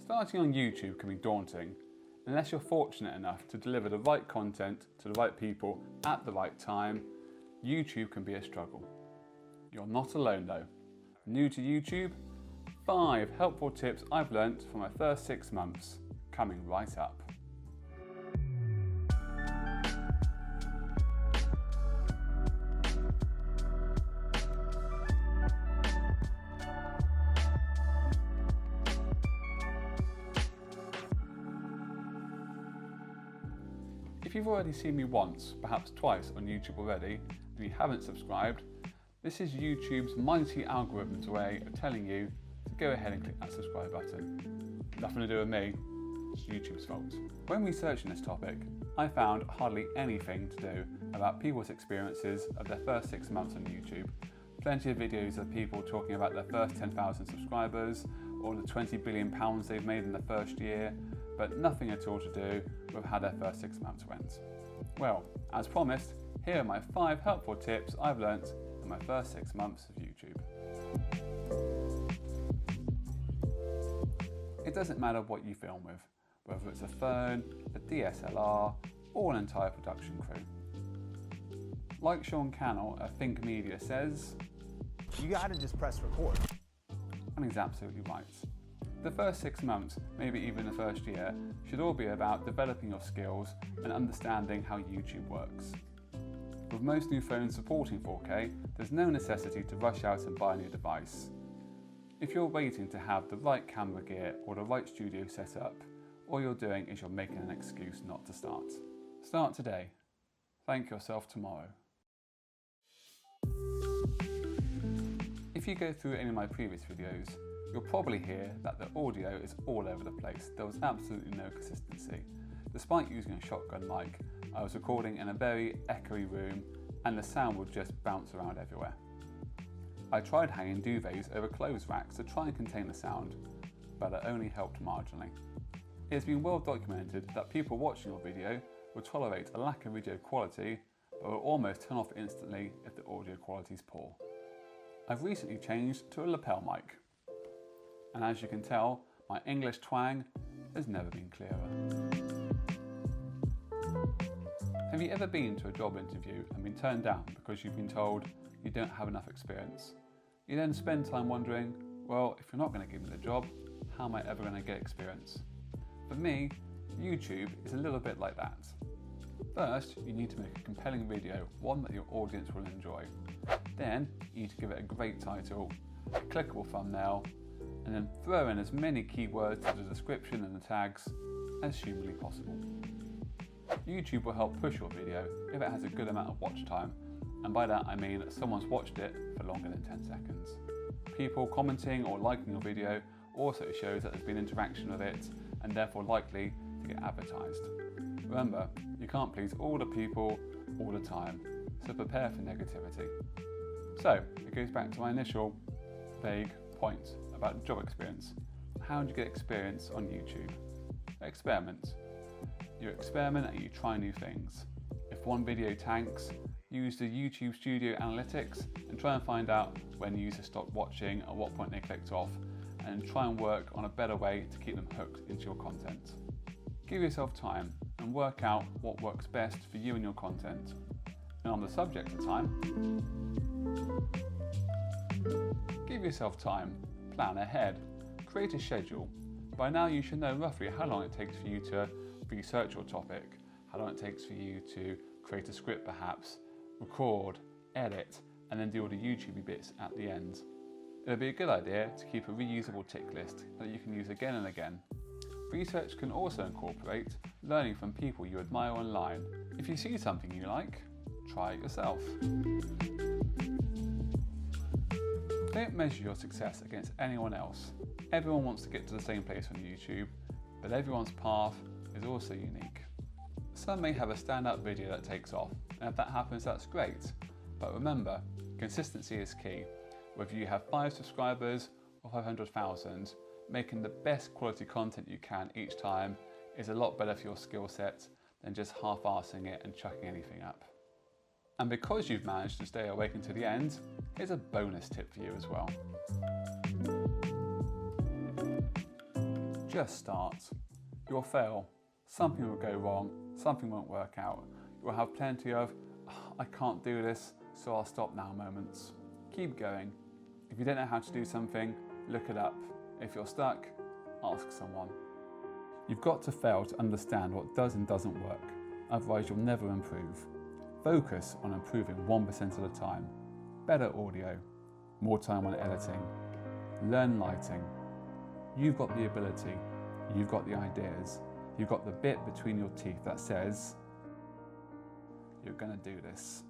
Starting on YouTube can be daunting. Unless you're fortunate enough to deliver the right content to the right people at the right time, YouTube can be a struggle. You're not alone though. New to YouTube? 5 helpful tips I've learnt from my first 6 months, coming right up. If you've already seen me once, perhaps twice on YouTube already, and you haven't subscribed, this is YouTube's mighty algorithm's way of telling you to go ahead and click that subscribe button. Nothing to do with me, it's YouTube's fault. When researching this topic, I found hardly anything to do about people's experiences of their first 6 months on YouTube. Plenty of videos of people talking about their first 10,000 subscribers or the £20 billion they've made in the first year, but nothing at all to do with how their first 6 months went. Well, as promised, here are my 5 helpful tips I've learnt in my first 6 months of YouTube. It doesn't matter what you film with, whether it's a phone, a DSLR, or an entire production crew. Like Sean Cannell at Think Media says, you gotta just press record. And he's absolutely right. The first 6 months, maybe even the first year, should all be about developing your skills and understanding how YouTube works. With most new phones supporting 4K, there's no necessity to rush out and buy a new device. If you're waiting to have the right camera gear or the right studio set up, all you're doing is you're making an excuse not to start. Start today. Thank yourself tomorrow. If you go through any of my previous videos, you'll probably hear that the audio is all over the place. There was absolutely no consistency. Despite using a shotgun mic, I was recording in a very echoey room and the sound would just bounce around everywhere. I tried hanging duvets over clothes racks to try and contain the sound, but it only helped marginally. It has been well documented that people watching your video will tolerate a lack of video quality, but will almost turn off instantly if the audio quality is poor. I've recently changed to a lapel mic, and as you can tell, my English twang has never been clearer. Have you ever been to a job interview and been turned down because you've been told you don't have enough experience? You then spend time wondering, well, if you're not going to give me the job, how am I ever going to get experience? For me, YouTube is a little bit like that. First, you need to make a compelling video, one that your audience will enjoy. Then, you need to give it a great title, a clickable thumbnail, and then throw in as many keywords to the description and the tags as humanly possible. YouTube will help push your video if it has a good amount of watch time, and by that I mean that someone's watched it for longer than 10 seconds. People commenting or liking your video also shows that there's been interaction with it and therefore likely to get advertised. Remember, you can't please all the people all the time, so prepare for negativity. So, it goes back to my initial vague point about job experience. How do you get experience on YouTube? Experiment. You experiment and you try new things. If one video tanks, use the YouTube Studio analytics and try and find out when users stopped watching, at what point they clicked off, and try and work on a better way to keep them hooked into your content. Give yourself time and work out what works best for you and your content. And on the subject of time, give yourself time, plan ahead, create a schedule. By now you should know roughly how long it takes for you to research your topic, how long it takes for you to create a script perhaps, record, edit, and then do all the YouTubey bits at the end. It would be a good idea to keep a reusable tick list that you can use again and again. Research can also incorporate learning from people you admire online. If you see something you like, try it yourself. Don't measure your success against anyone else. Everyone wants to get to the same place on YouTube, but everyone's path is also unique. Some may have a standout video that takes off, and if that happens, that's great. But remember, consistency is key. Whether you have 5 subscribers or 500,000, making the best quality content you can each time is a lot better for your skill set than just half-arsing it and chucking anything up. And because you've managed to stay awake until the end, here's a bonus tip for you as well. Just start. You'll fail. Something will go wrong. Something won't work out. You'll have plenty of, I can't do this, so I'll stop now moments. Keep going. If you don't know how to do something, look it up. If you're stuck, ask someone. You've got to fail to understand what does and doesn't work. Otherwise you'll never improve. Focus on improving 1% at a time. Better audio, more time on editing, learn lighting. You've got the ability, you've got the ideas, you've got the bit between your teeth that says, you're going to do this.